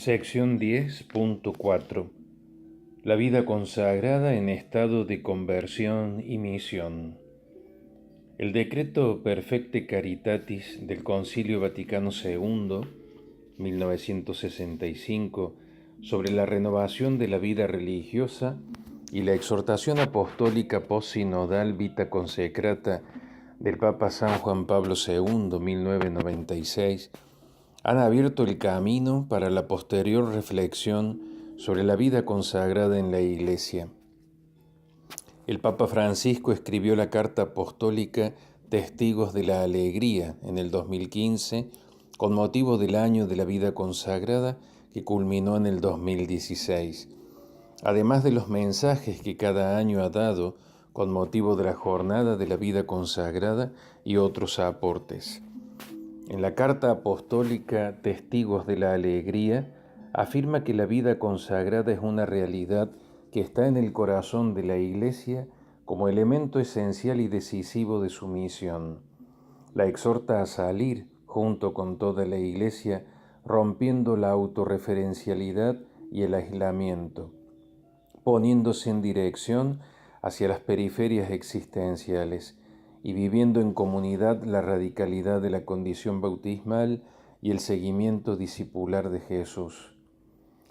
Sección 10.4. La vida consagrada en estado de conversión y misión. El decreto Perfecte Caritatis del Concilio Vaticano II, 1965, sobre la renovación de la vida religiosa y la exhortación apostólica postsinodal Vita Consecrata del Papa San Juan Pablo II, 1996, han abierto el camino para la posterior reflexión sobre la vida consagrada en la Iglesia. El Papa Francisco escribió la carta apostólica Testigos de la Alegría en el 2015 con motivo del año de la vida consagrada que culminó en el 2016, además de los mensajes que cada año ha dado con motivo de la jornada de la vida consagrada y otros aportes. En la carta apostólica Testigos de la Alegría afirma que la vida consagrada es una realidad que está en el corazón de la Iglesia como elemento esencial y decisivo de su misión. La exhorta a salir, junto con toda la Iglesia, rompiendo la autorreferencialidad y el aislamiento, poniéndose en dirección hacia las periferias existenciales y viviendo en comunidad la radicalidad de la condición bautismal y el seguimiento discipular de Jesús.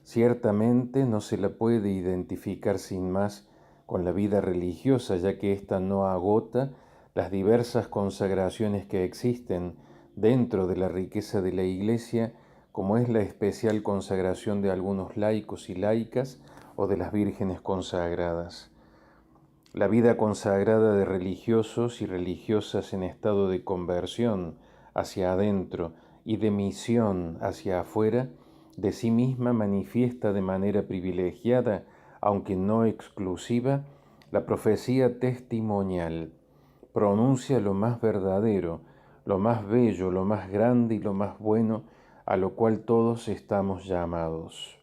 Ciertamente no se la puede identificar sin más con la vida religiosa, ya que ésta no agota las diversas consagraciones que existen dentro de la riqueza de la Iglesia, como es la especial consagración de algunos laicos y laicas o de las vírgenes consagradas. La vida consagrada de religiosos y religiosas en estado de conversión hacia adentro y de misión hacia afuera, de sí misma manifiesta de manera privilegiada, aunque no exclusiva, la profecía testimonial. Pronuncia lo más verdadero, lo más bello, lo más grande y lo más bueno, a lo cual todos estamos llamados.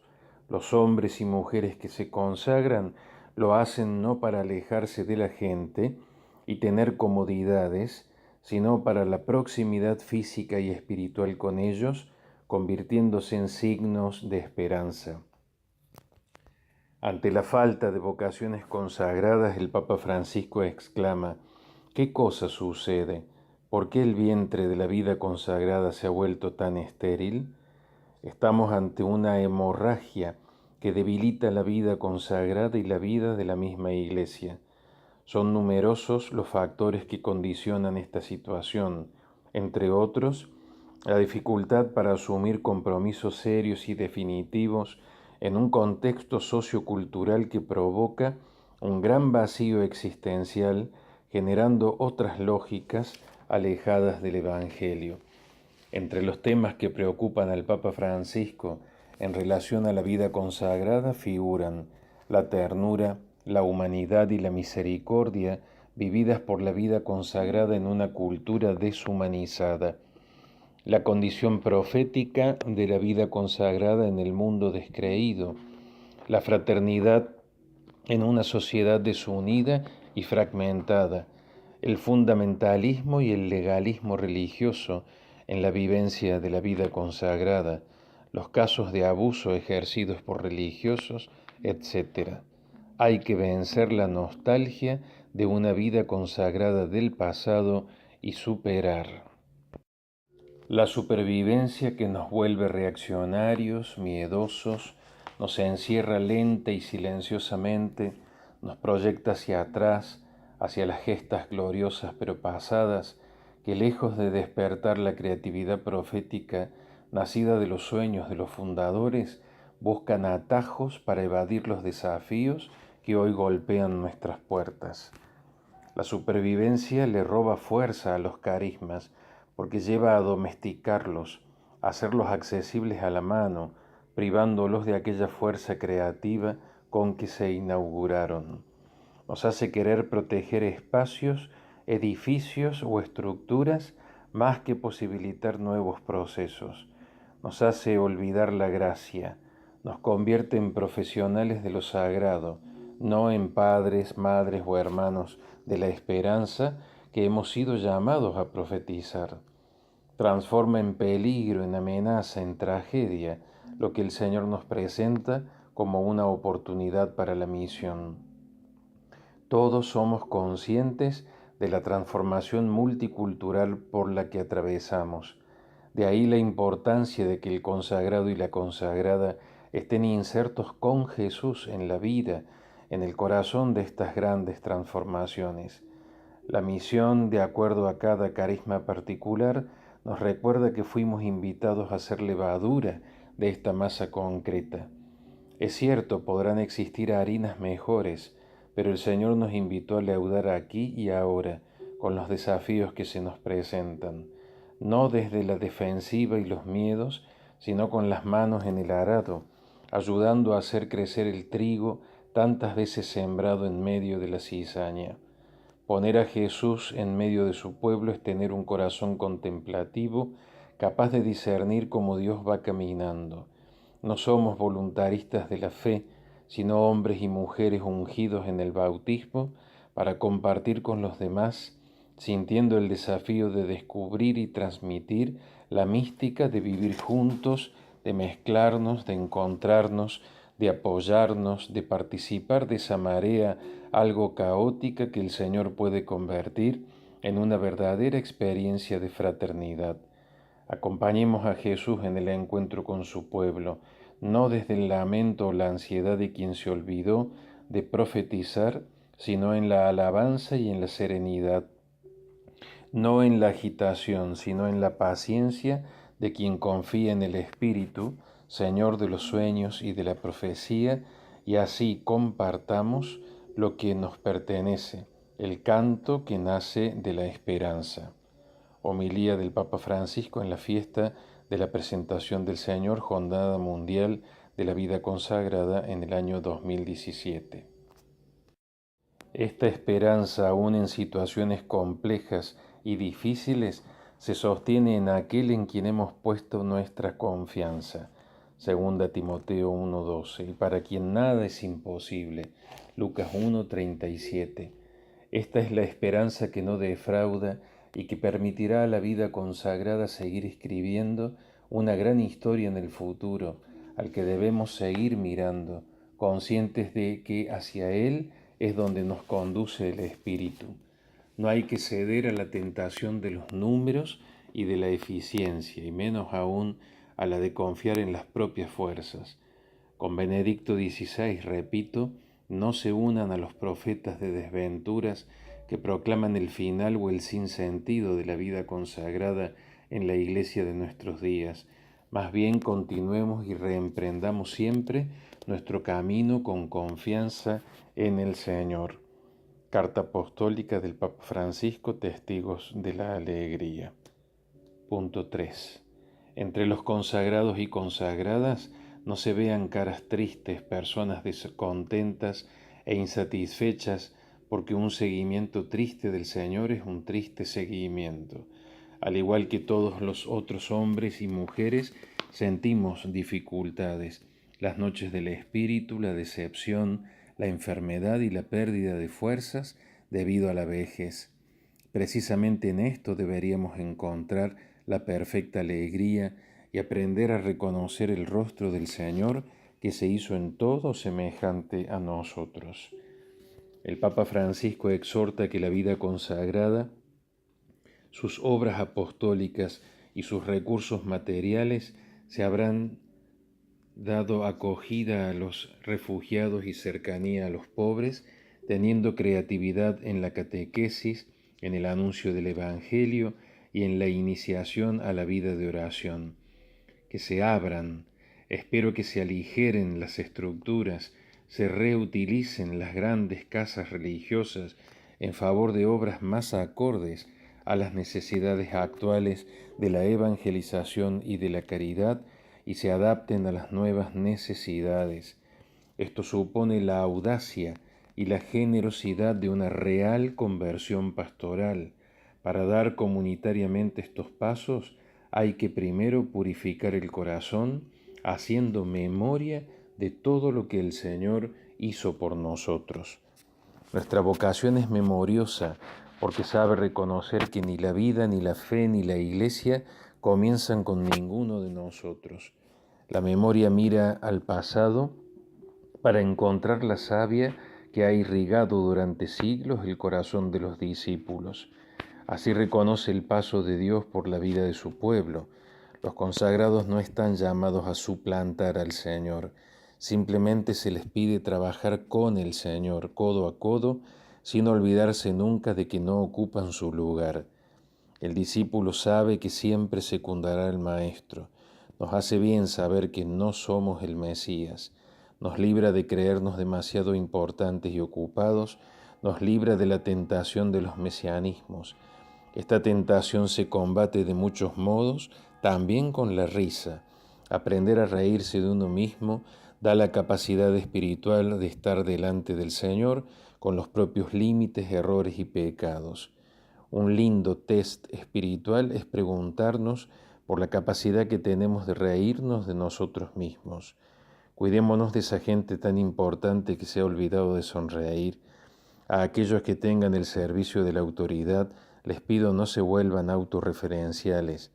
Los hombres y mujeres que se consagran lo hacen no para alejarse de la gente y tener comodidades, sino para la proximidad física y espiritual con ellos, convirtiéndose en signos de esperanza. Ante la falta de vocaciones consagradas, el Papa Francisco exclama: ¿qué cosa sucede? ¿Por qué el vientre de la vida consagrada se ha vuelto tan estéril? Estamos ante una hemorragia que debilita la vida consagrada y la vida de la misma Iglesia. Son numerosos los factores que condicionan esta situación, entre otros, la dificultad para asumir compromisos serios y definitivos en un contexto sociocultural que provoca un gran vacío existencial, generando otras lógicas alejadas del Evangelio. Entre los temas que preocupan al Papa Francisco en relación a la vida consagrada figuran la ternura, la humanidad y la misericordia vividas por la vida consagrada en una cultura deshumanizada, la condición profética de la vida consagrada en el mundo descreído, la fraternidad en una sociedad desunida y fragmentada, el fundamentalismo y el legalismo religioso en la vivencia de la vida consagrada, los casos de abuso ejercidos por religiosos, etc. Hay que vencer la nostalgia de una vida consagrada del pasado y superar la supervivencia que nos vuelve reaccionarios, miedosos, nos encierra lenta y silenciosamente, nos proyecta hacia atrás, hacia las gestas gloriosas pero pasadas, que lejos de despertar la creatividad profética nacida de los sueños de los fundadores, buscan atajos para evadir los desafíos que hoy golpean nuestras puertas. La supervivencia le roba fuerza a los carismas porque lleva a domesticarlos, a hacerlos accesibles a la mano, privándolos de aquella fuerza creativa con que se inauguraron. Nos hace querer proteger espacios, edificios o estructuras más que posibilitar nuevos procesos. Nos hace olvidar la gracia, nos convierte en profesionales de lo sagrado, no en padres, madres o hermanos de la esperanza que hemos sido llamados a profetizar. Transforma en peligro, en amenaza, en tragedia lo que el Señor nos presenta como una oportunidad para la misión. Todos somos conscientes de la transformación multicultural por la que atravesamos. De ahí la importancia de que el consagrado y la consagrada estén insertos con Jesús en la vida, en el corazón de estas grandes transformaciones. La misión, de acuerdo a cada carisma particular, nos recuerda que fuimos invitados a ser levadura de esta masa concreta. Es cierto, podrán existir harinas mejores, pero el Señor nos invitó a leudar aquí y ahora, con los desafíos que se nos presentan, no desde la defensiva y los miedos, sino con las manos en el arado, ayudando a hacer crecer el trigo tantas veces sembrado en medio de la cizaña. Poner a Jesús en medio de su pueblo es tener un corazón contemplativo, capaz de discernir cómo Dios va caminando. No somos voluntaristas de la fe, sino hombres y mujeres ungidos en el bautismo para compartir con los demás, sintiendo el desafío de descubrir y transmitir la mística de vivir juntos, de mezclarnos, de encontrarnos, de apoyarnos, de participar de esa marea algo caótica que el Señor puede convertir en una verdadera experiencia de fraternidad. Acompañemos a Jesús en el encuentro con su pueblo, no desde el lamento o la ansiedad de quien se olvidó de profetizar, sino en la alabanza y en la serenidad, no en la agitación, sino en la paciencia de quien confía en el Espíritu, Señor de los sueños y de la profecía, y así compartamos lo que nos pertenece, el canto que nace de la esperanza. Homilía del Papa Francisco en la fiesta de la presentación del Señor, Jornada Mundial de la Vida Consagrada en el año 2017. Esta esperanza, aún en situaciones complejas y difíciles, se sostiene en aquel en quien hemos puesto nuestra confianza. Segunda Timoteo 1:12, y para quien nada es imposible. Lucas 1:37. Esta es la esperanza que no defrauda y que permitirá a la vida consagrada seguir escribiendo una gran historia en el futuro, al que debemos seguir mirando, conscientes de que hacia Él es donde nos conduce el Espíritu. No hay que ceder a la tentación de los números y de la eficiencia, y menos aún a la de confiar en las propias fuerzas. Con Benedicto XVI, repito, no se unan a los profetas de desventuras que proclaman el final o el sinsentido de la vida consagrada en la iglesia de nuestros días. Más bien continuemos y reemprendamos siempre nuestro camino con confianza en el Señor. Carta apostólica del Papa Francisco, Testigos de la Alegría. Punto 3. Entre los consagrados y consagradas no se vean caras tristes, personas descontentas e insatisfechas, porque un seguimiento triste del Señor es un triste seguimiento. Al igual que todos los otros hombres y mujeres, sentimos dificultades, las noches del espíritu, la decepción, la enfermedad y la pérdida de fuerzas debido a la vejez. Precisamente en esto deberíamos encontrar la perfecta alegría y aprender a reconocer el rostro del Señor que se hizo en todo semejante a nosotros. El Papa Francisco exhorta que la vida consagrada, sus obras apostólicas y sus recursos materiales se habrán dado acogida a los refugiados y cercanía a los pobres, teniendo creatividad en la catequesis, en el anuncio del Evangelio y en la iniciación a la vida de oración. Que se abran, espero que se aligeren las estructuras, se reutilicen las grandes casas religiosas en favor de obras más acordes a las necesidades actuales de la evangelización y de la caridad, y se adapten a las nuevas necesidades. Esto supone la audacia y la generosidad de una real conversión pastoral. Para dar comunitariamente estos pasos hay que primero purificar el corazón, haciendo memoria de todo lo que el Señor hizo por nosotros. Nuestra vocación es memoriosa porque sabe reconocer que ni la vida, ni la fe, ni la iglesia comienzan con ninguno de nosotros. La memoria mira al pasado para encontrar la savia que ha irrigado durante siglos el corazón de los discípulos. Así reconoce el paso de Dios por la vida de su pueblo. Los consagrados no están llamados a suplantar al Señor, simplemente se les pide trabajar con el Señor, codo a codo, sin olvidarse nunca de que no ocupan su lugar. El discípulo sabe que siempre secundará al Maestro. Nos hace bien saber que no somos el Mesías. Nos libra de creernos demasiado importantes y ocupados. Nos libra de la tentación de los mesianismos. Esta tentación se combate de muchos modos, también con la risa. Aprender a reírse de uno mismo da la capacidad espiritual de estar delante del Señor con los propios límites, errores y pecados. Un lindo test espiritual es preguntarnos por la capacidad que tenemos de reírnos de nosotros mismos. Cuidémonos de esa gente tan importante que se ha olvidado de sonreír. A aquellos que tengan el servicio de la autoridad, les pido no se vuelvan autorreferenciales.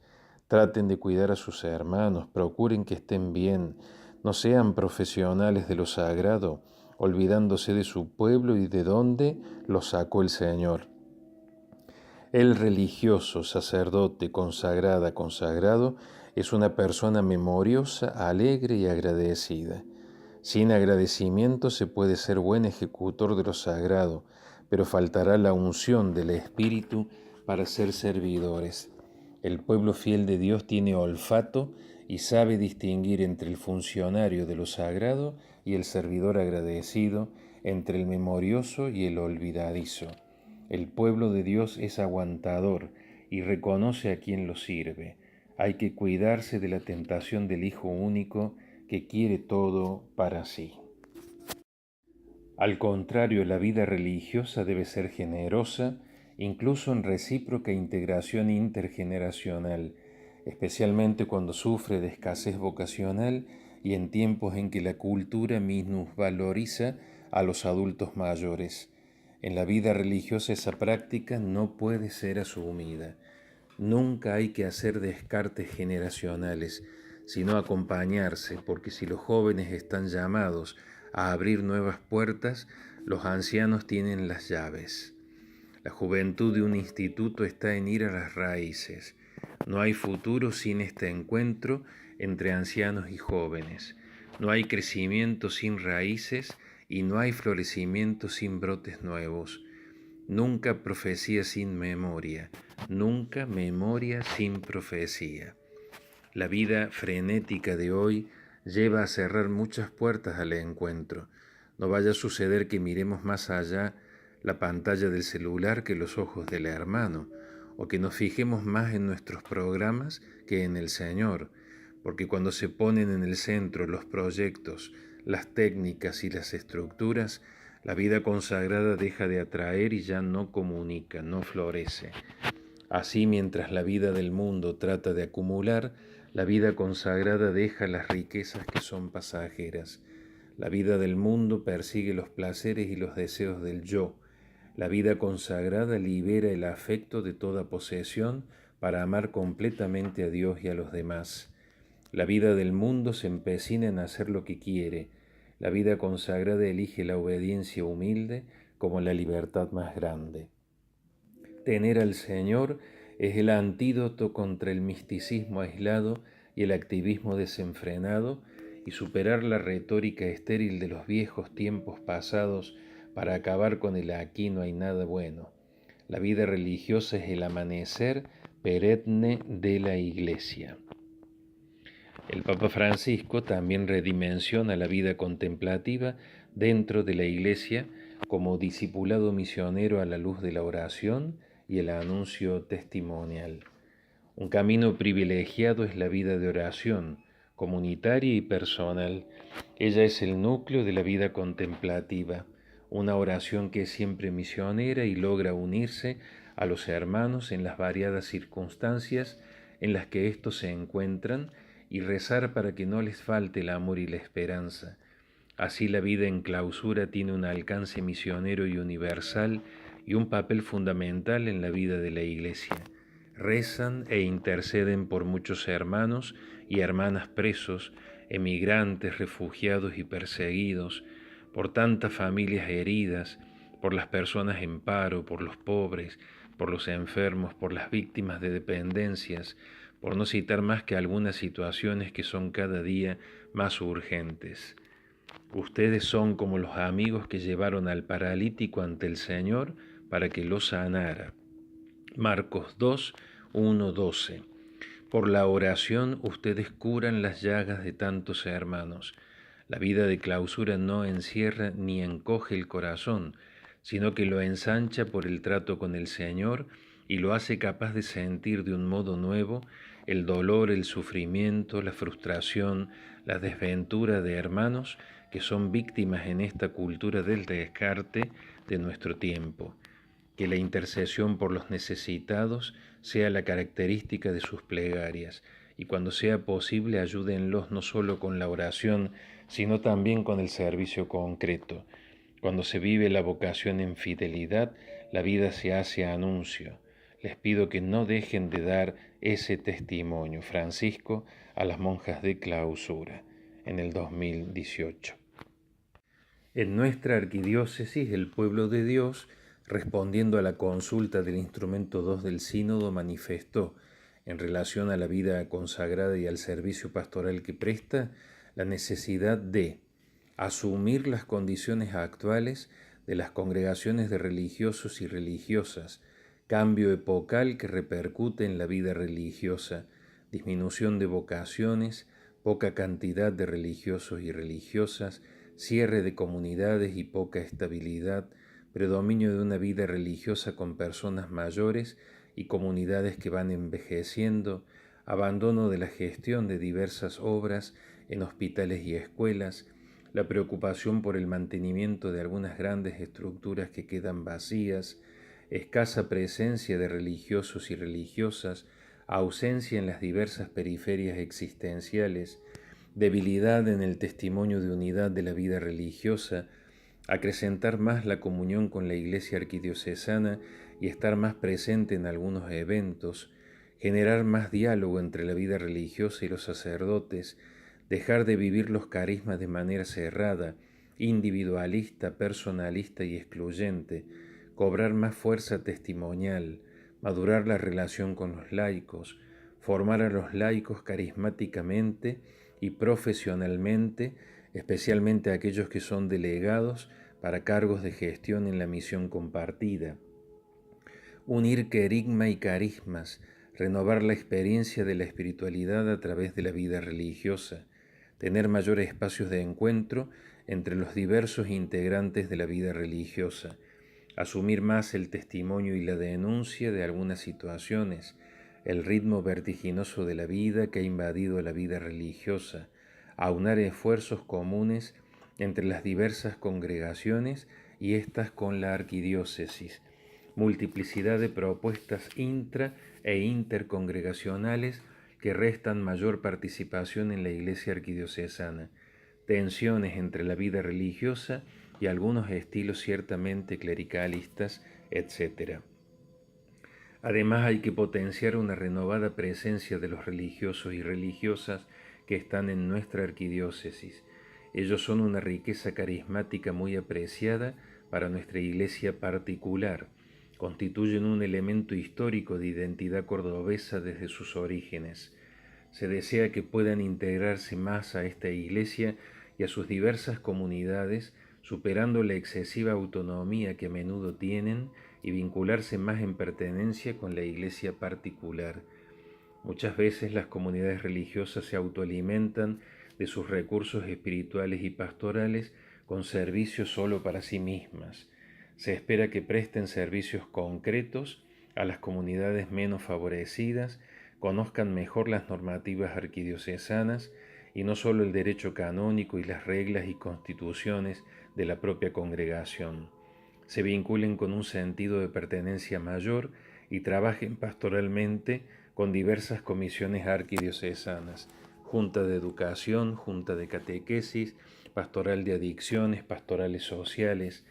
Traten de cuidar a sus hermanos, procuren que estén bien, no sean profesionales de lo sagrado, olvidándose de su pueblo y de dónde los sacó el Señor. El religioso, sacerdote, consagrada, consagrado, es una persona memoriosa, alegre y agradecida. Sin agradecimiento se puede ser buen ejecutor de lo sagrado, pero faltará la unción del Espíritu para ser servidores. El pueblo fiel de Dios tiene olfato y sabe distinguir entre el funcionario de lo sagrado y el servidor agradecido, entre el memorioso y el olvidadizo. El pueblo de Dios es aguantador y reconoce a quien lo sirve. Hay que cuidarse de la tentación del Hijo único que quiere todo para sí. Al contrario, la vida religiosa debe ser generosa, incluso en recíproca integración intergeneracional, especialmente cuando sufre de escasez vocacional y en tiempos en que la cultura minusvaloriza a los adultos mayores. En la vida religiosa esa práctica no puede ser asumida. Nunca hay que hacer descartes generacionales, sino acompañarse, porque si los jóvenes están llamados a abrir nuevas puertas, los ancianos tienen las llaves. La juventud de un instituto está en ir a las raíces. No hay futuro sin este encuentro entre ancianos y jóvenes. No hay crecimiento sin raíces y no hay florecimiento sin brotes nuevos. Nunca profecía sin memoria, nunca memoria sin profecía. La vida frenética de hoy lleva a cerrar muchas puertas al encuentro. No vaya a suceder que miremos más allá la pantalla del celular que los ojos del hermano, o que nos fijemos más en nuestros programas que en el Señor, porque cuando se ponen en el centro los proyectos, las técnicas y las estructuras, la vida consagrada deja de atraer y ya no comunica, no florece. Así, mientras la vida del mundo trata de acumular, la vida consagrada deja las riquezas que son pasajeras. La vida del mundo persigue los placeres y los deseos del yo. La vida consagrada libera el afecto de toda posesión para amar completamente a Dios y a los demás. La vida del mundo se empecina en hacer lo que quiere. La vida consagrada elige la obediencia humilde como la libertad más grande. Tener al Señor es el antídoto contra el misticismo aislado y el activismo desenfrenado, y superar la retórica estéril de los viejos tiempos pasados para acabar con el aquí no hay nada bueno. La vida religiosa es el amanecer perenne de la Iglesia. El Papa Francisco también redimensiona la vida contemplativa dentro de la Iglesia como discipulado misionero a la luz de la oración y el anuncio testimonial. Un camino privilegiado es la vida de oración, comunitaria y personal. Ella es el núcleo de la vida contemplativa, una oración que es siempre misionera y logra unirse a los hermanos en las variadas circunstancias en las que éstos se encuentran y rezar para que no les falte el amor y la esperanza. Así la vida en clausura tiene un alcance misionero y universal y un papel fundamental en la vida de la Iglesia. Rezan e interceden por muchos hermanos y hermanas presos emigrantes, refugiados y perseguidos, por tantas familias heridas, por las personas en paro, por los pobres, por los enfermos, por las víctimas de dependencias, por no citar más que algunas situaciones que son cada día más urgentes. Ustedes son como los amigos que llevaron al paralítico ante el Señor para que lo sanara. Marcos 2, 1, 12. Por la oración ustedes curan las llagas de tantos hermanos. La vida de clausura no encierra ni encoge el corazón, sino que lo ensancha por el trato con el Señor y lo hace capaz de sentir de un modo nuevo el dolor, el sufrimiento, la frustración, la desventura de hermanos que son víctimas en esta cultura del descarte de nuestro tiempo. Que la intercesión por los necesitados sea la característica de sus plegarias, y cuando sea posible ayúdenlos no solo con la oración, sino también con el servicio concreto. Cuando se vive la vocación en fidelidad, la vida se hace anuncio. Les pido que no dejen de dar ese testimonio. Francisco a las monjas de clausura, en el 2018. En nuestra arquidiócesis, el pueblo de Dios, respondiendo a la consulta del instrumento 2 del sínodo, manifestó, en relación a la vida consagrada y al servicio pastoral que presta, la necesidad de asumir las condiciones actuales de las congregaciones de religiosos y religiosas, cambio epocal que repercute en la vida religiosa, disminución de vocaciones, poca cantidad de religiosos y religiosas, cierre de comunidades y poca estabilidad, predominio de una vida religiosa con personas mayores y comunidades que van envejeciendo, abandono de la gestión de diversas obras en hospitales y escuelas, la preocupación por el mantenimiento de algunas grandes estructuras que quedan vacías, escasa presencia de religiosos y religiosas, ausencia en las diversas periferias existenciales, debilidad en el testimonio de unidad de la vida religiosa, acrecentar más la comunión con la Iglesia arquidiocesana y estar más presente en algunos eventos, generar más diálogo entre la vida religiosa y los sacerdotes, dejar de vivir los carismas de manera cerrada, individualista, personalista y excluyente, cobrar más fuerza testimonial, madurar la relación con los laicos, formar a los laicos carismáticamente y profesionalmente, especialmente a aquellos que son delegados para cargos de gestión en la misión compartida. Unir querigma y carismas, renovar la experiencia de la espiritualidad a través de la vida religiosa, tener mayores espacios de encuentro entre los diversos integrantes de la vida religiosa, asumir más el testimonio y la denuncia de algunas situaciones, el ritmo vertiginoso de la vida que ha invadido la vida religiosa, aunar esfuerzos comunes entre las diversas congregaciones y éstas con la arquidiócesis, multiplicidad de propuestas intra e intercongregacionales que restan mayor participación en la Iglesia arquidiocesana, tensiones entre la vida religiosa y algunos estilos ciertamente clericalistas, etc. Además hay que potenciar una renovada presencia de los religiosos y religiosas que están en nuestra arquidiócesis. Ellos son una riqueza carismática muy apreciada para nuestra iglesia particular. Constituyen un elemento histórico de identidad cordobesa desde sus orígenes. Se desea que puedan integrarse más a esta iglesia y a sus diversas comunidades, superando la excesiva autonomía que a menudo tienen y vincularse más en pertenencia con la iglesia particular. Muchas veces las comunidades religiosas se autoalimentan de sus recursos espirituales y pastorales con servicios solo para sí mismas. Se espera que presten servicios concretos a las comunidades menos favorecidas, conozcan mejor las normativas arquidiocesanas y no solo el derecho canónico y las reglas y constituciones de la propia congregación. Se vinculen con un sentido de pertenencia mayor y trabajen pastoralmente con diversas comisiones arquidiocesanas, Junta de Educación, Junta de Catequesis, Pastoral de Adicciones, Pastorales Sociales.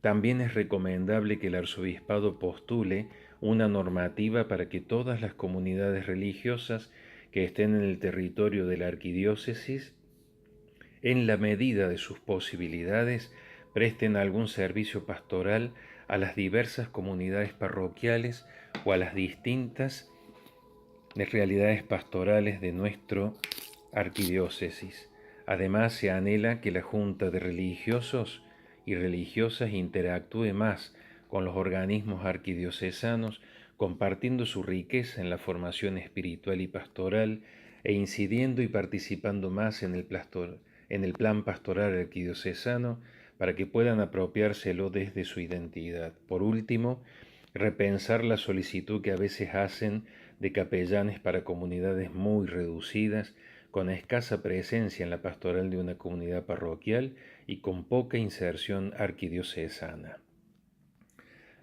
También es recomendable que el arzobispado postule una normativa para que todas las comunidades religiosas que estén en el territorio de la arquidiócesis en la medida de sus posibilidades, presten algún servicio pastoral a las diversas comunidades parroquiales o a las distintas realidades pastorales de nuestro arquidiócesis. Además, se anhela que la Junta de Religiosos y Religiosas interactúe más con los organismos arquidiocesanos, compartiendo su riqueza en la formación espiritual y pastoral e incidiendo y participando más en el plan pastoral arquidiocesano para que puedan apropiárselo desde su identidad. Por último, repensar la solicitud que a veces hacen de capellanes para comunidades muy reducidas, con escasa presencia en la pastoral de una comunidad parroquial y con poca inserción arquidiocesana.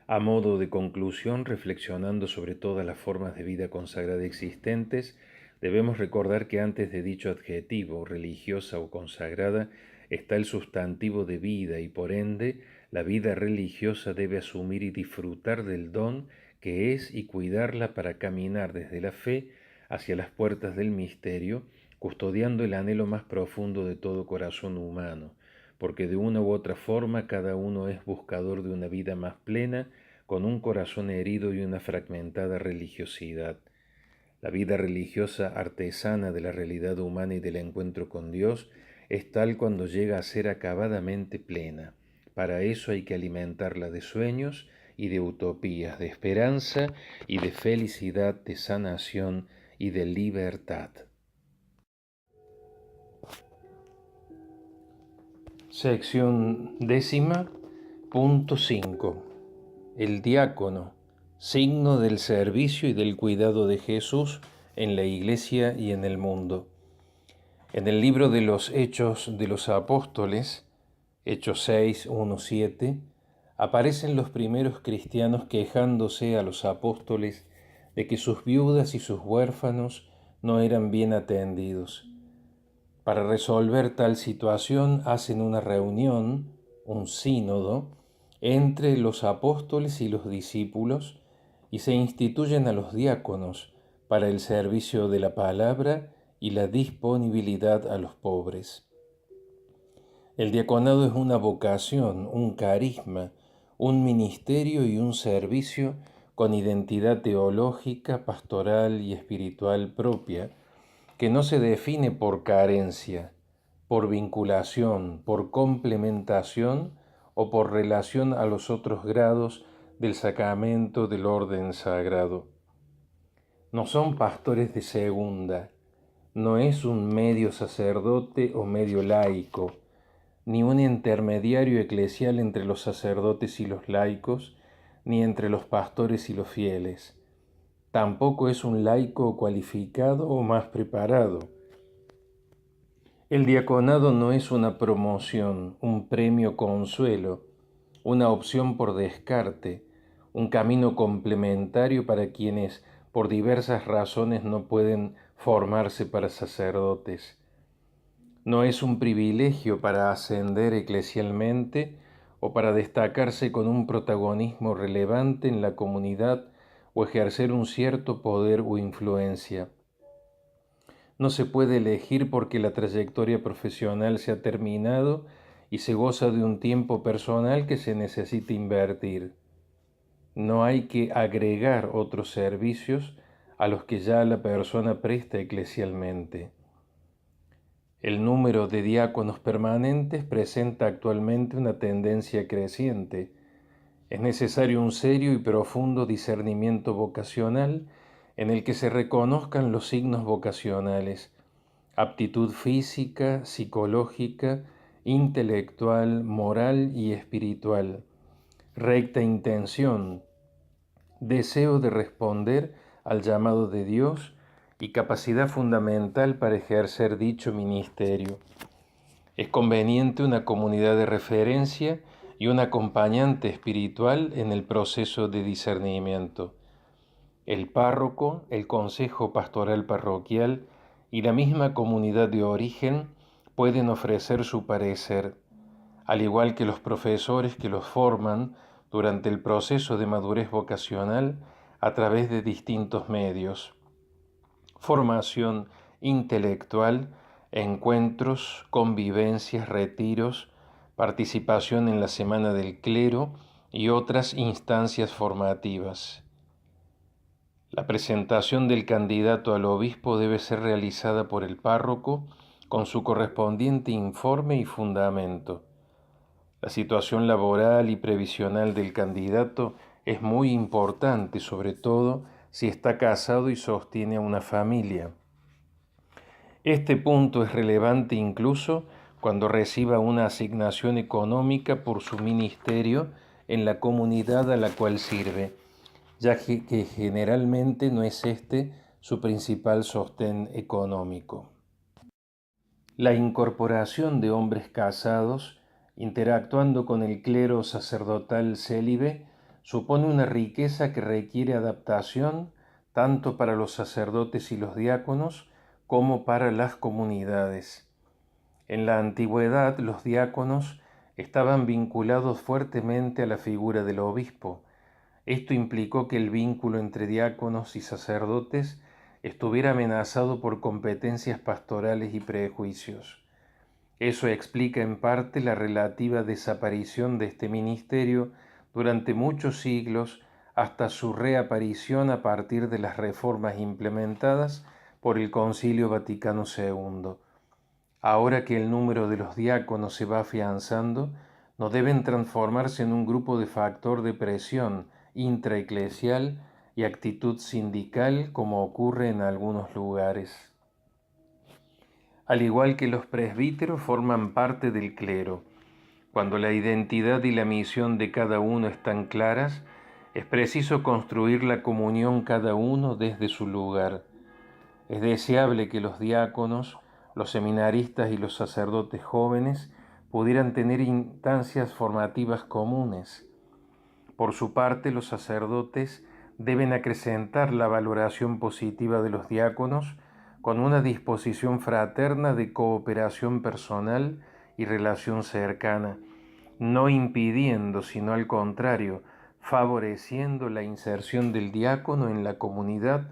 A modo de conclusión, reflexionando sobre todas las formas de vida consagrada existentes, debemos recordar que antes de dicho adjetivo, religiosa o consagrada, está el sustantivo de vida y por ende la vida religiosa debe asumir y disfrutar del don que es y cuidarla para caminar desde la fe hacia las puertas del misterio, custodiando el anhelo más profundo de todo corazón humano, porque de una u otra forma cada uno es buscador de una vida más plena, con un corazón herido y una fragmentada religiosidad. La vida religiosa artesana de la realidad humana y del encuentro con Dios es tal cuando llega a ser acabadamente plena. Para eso hay que alimentarla de sueños y de utopías, de esperanza y de felicidad, de sanación y de libertad. Sección 10.5. El diácono, signo del servicio y del cuidado de Jesús en la Iglesia y en el mundo. En el libro de los Hechos de los Apóstoles, Hechos 6, 1, 7, aparecen los primeros cristianos quejándose a los apóstoles de que sus viudas y sus huérfanos no eran bien atendidos. Para resolver tal situación hacen una reunión, un sínodo, entre los apóstoles y los discípulos y se instituyen a los diáconos para el servicio de la palabra y la disponibilidad a los pobres. El diaconado es una vocación, un carisma, un ministerio y un servicio con identidad teológica, pastoral y espiritual propia, que no se define por carencia, por vinculación, por complementación o por relación a los otros grados del sacramento del orden sagrado. No son pastores de segunda, no es un medio sacerdote o medio laico, ni un intermediario eclesial entre los sacerdotes y los laicos, ni entre los pastores y los fieles. Tampoco es un laico cualificado o más preparado. El diaconado no es una promoción, un premio consuelo, una opción por descarte, un camino complementario para quienes por diversas razones no pueden formarse para sacerdotes. No es un privilegio para ascender eclesialmente o para destacarse con un protagonismo relevante en la comunidad o ejercer un cierto poder o influencia. No se puede elegir porque la trayectoria profesional se ha terminado y se goza de un tiempo personal que se necesita invertir. No hay que agregar otros servicios a los que ya la persona presta eclesialmente. El número de diáconos permanentes presenta actualmente una tendencia creciente. Es necesario un serio y profundo discernimiento vocacional en el que se reconozcan los signos vocacionales, aptitud física, psicológica, intelectual, moral y espiritual, recta intención, deseo de responder al llamado de Dios y capacidad fundamental para ejercer dicho ministerio. Es conveniente una comunidad de referencia y un acompañante espiritual en el proceso de discernimiento. El párroco, el consejo pastoral parroquial y la misma comunidad de origen pueden ofrecer su parecer, al igual que los profesores que los forman durante el proceso de madurez vocacional a través de distintos medios. Formación intelectual encuentros, convivencias, retiros, participación en la Semana del Clero y otras instancias formativas. La presentación del candidato al obispo debe ser realizada por el párroco con su correspondiente informe y fundamento. La situación laboral y previsional del candidato es muy importante, sobre todo si está casado y sostiene a una familia. Este punto es relevante incluso cuando reciba una asignación económica por su ministerio en la comunidad a la cual sirve, ya que generalmente no es este su principal sostén económico. La incorporación de hombres casados, interactuando con el clero sacerdotal célibe, supone una riqueza que requiere adaptación tanto para los sacerdotes y los diáconos como para las comunidades. En la antigüedad los diáconos estaban vinculados fuertemente a la figura del obispo. Esto implicó que el vínculo entre diáconos y sacerdotes estuviera amenazado por competencias pastorales y prejuicios. Eso explica en parte la relativa desaparición de este ministerio durante muchos siglos hasta su reaparición a partir de las reformas implementadas por el Concilio Vaticano II. Ahora que el número de los diáconos se va afianzando, no deben transformarse en un grupo de factor de presión intraeclesial y actitud sindical como ocurre en algunos lugares. Al igual que los presbíteros forman parte del clero. Cuando la identidad y la misión de cada uno están claras, es preciso construir la comunión cada uno desde su lugar. Es deseable que los diáconos, los seminaristas y los sacerdotes jóvenes pudieran tener instancias formativas comunes. Por su parte, los sacerdotes deben acrecentar la valoración positiva de los diáconos con una disposición fraterna de cooperación personal y relación cercana, no impidiendo, sino al contrario, favoreciendo la inserción del diácono en la comunidad,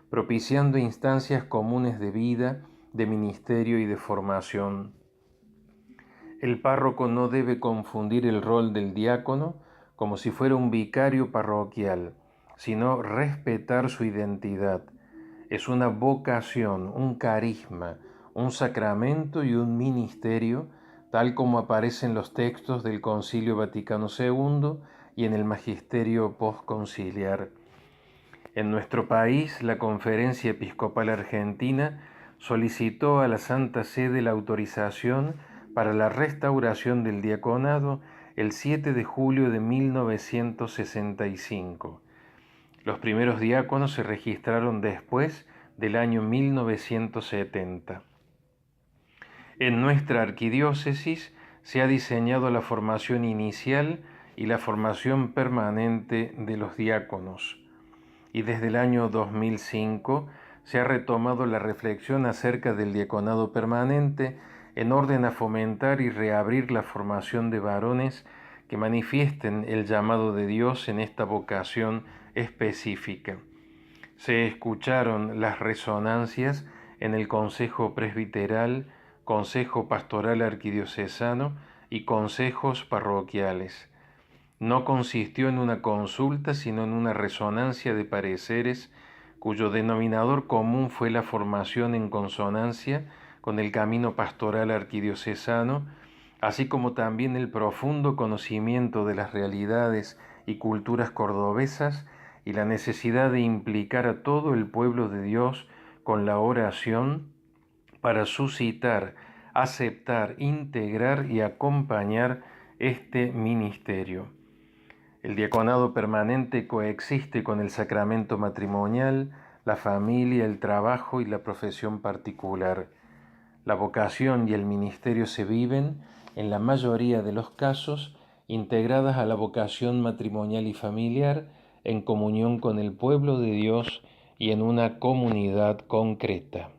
propiciando instancias comunes de vida, de ministerio y de formación. El párroco no debe confundir el rol del diácono como si fuera un vicario parroquial, sino respetar su identidad. Es una vocación, un carisma, un sacramento y un ministerio, tal como aparece en los textos del Concilio Vaticano II y en el Magisterio postconciliar. En nuestro país, la Conferencia Episcopal Argentina solicitó a la Santa Sede la autorización para la restauración del diaconado el 7 de julio de 1965. Los primeros diáconos se registraron después del año 1970. En nuestra arquidiócesis se ha diseñado la formación inicial y la formación permanente de los diáconos, y desde el año 2005 se ha retomado la reflexión acerca del diaconado permanente en orden a fomentar y reabrir la formación de varones que manifiesten el llamado de Dios en esta vocación específica. Se escucharon las resonancias en el Consejo Presbiteral, Consejo Pastoral Arquidiocesano y consejos parroquiales. No consistió en una consulta, sino en una resonancia de pareceres cuyo denominador común fue la formación en consonancia con el camino pastoral arquidiocesano, así como también el profundo conocimiento de las realidades y culturas cordobesas y la necesidad de implicar a todo el pueblo de Dios con la oración para suscitar, aceptar, integrar y acompañar este ministerio. El diaconado permanente coexiste con el sacramento matrimonial, la familia, el trabajo y la profesión particular. La vocación y el ministerio se viven, en la mayoría de los casos, integradas a la vocación matrimonial y familiar, en comunión con el pueblo de Dios y en una comunidad concreta.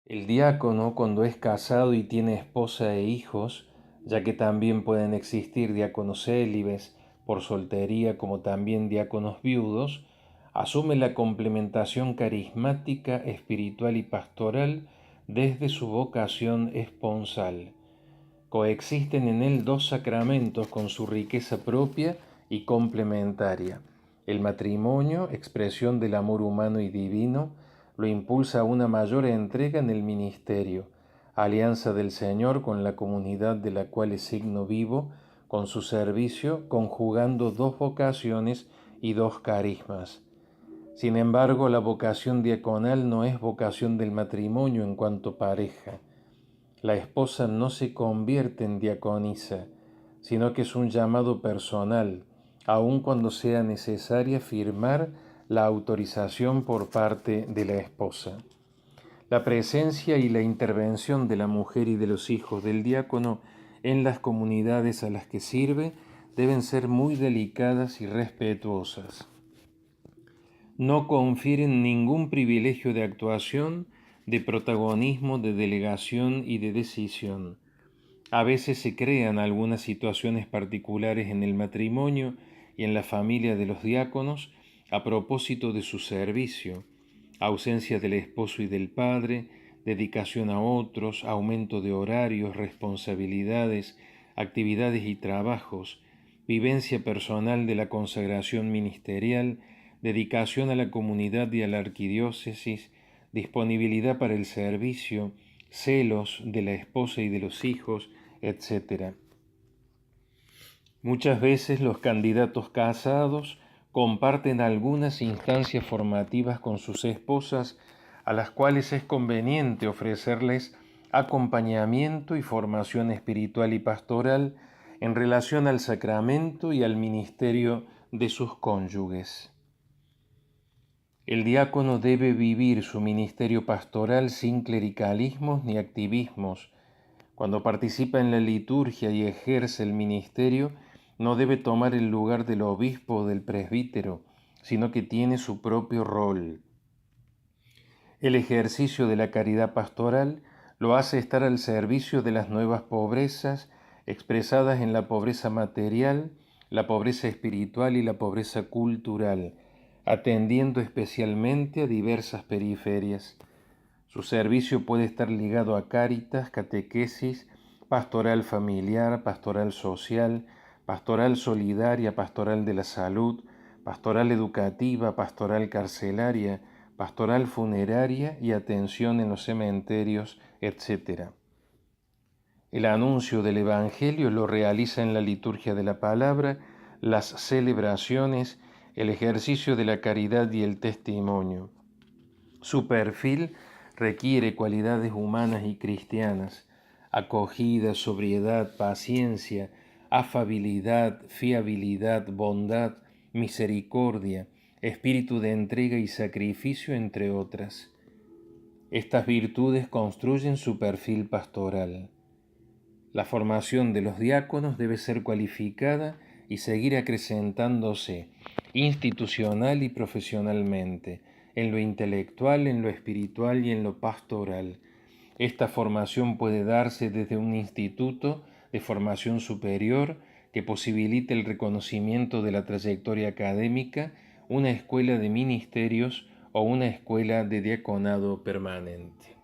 El diácono, cuando es casado y tiene esposa e hijos, ya que también pueden existir diáconos célibes por soltería como también diáconos viudos, asume la complementación carismática, espiritual y pastoral desde su vocación esponsal. Coexisten en él dos sacramentos con su riqueza propia y complementaria. El matrimonio, expresión del amor humano y divino, lo impulsa a una mayor entrega en el ministerio, alianza del Señor con la comunidad de la cual es signo vivo, con su servicio, conjugando dos vocaciones y dos carismas. Sin embargo, la vocación diaconal no es vocación del matrimonio en cuanto pareja. La esposa no se convierte en diaconisa, sino que es un llamado personal, aun cuando sea necesaria firmar la autorización por parte de la esposa. La presencia y la intervención de la mujer y de los hijos del diácono en las comunidades a las que sirve deben ser muy delicadas y respetuosas. No confieren ningún privilegio de actuación, de protagonismo, de delegación y de decisión. A veces se crean algunas situaciones particulares en el matrimonio y en la familia de los diáconos a propósito de su servicio: ausencia del esposo y del padre, dedicación a otros, aumento de horarios, responsabilidades, actividades y trabajos, vivencia personal de la consagración ministerial, dedicación a la comunidad y a la arquidiócesis, disponibilidad para el servicio, celos de la esposa y de los hijos, etc. Muchas veces los candidatos casados comparten algunas instancias formativas con sus esposas, a las cuales es conveniente ofrecerles acompañamiento y formación espiritual y pastoral en relación al sacramento y al ministerio de sus cónyuges. El diácono debe vivir su ministerio pastoral sin clericalismos ni activismos. Cuando participa en la liturgia y ejerce el ministerio, no debe tomar el lugar del obispo o del presbítero, sino que tiene su propio rol. El ejercicio de la caridad pastoral lo hace estar al servicio de las nuevas pobrezas, expresadas en la pobreza material, la pobreza espiritual y la pobreza cultural, atendiendo especialmente a diversas periferias. Su servicio puede estar ligado a cáritas, catequesis, pastoral familiar, pastoral social, pastoral solidaria, pastoral de la salud, pastoral educativa, pastoral carcelaria, pastoral funeraria y atención en los cementerios, etc. El anuncio del Evangelio lo realiza en la liturgia de la palabra, las celebraciones, el ejercicio de la caridad y el testimonio. Su perfil requiere cualidades humanas y cristianas: acogida, sobriedad, paciencia, afabilidad, fiabilidad, bondad, misericordia, espíritu de entrega y sacrificio, entre otras. Estas virtudes construyen su perfil pastoral. La formación de los diáconos debe ser cualificada y seguir acrecentándose institucional y profesionalmente, en lo intelectual, en lo espiritual y en lo pastoral. Esta formación puede darse desde un instituto de formación superior que posibilite el reconocimiento de la trayectoria académica, una escuela de ministerios o una escuela de diaconado permanente.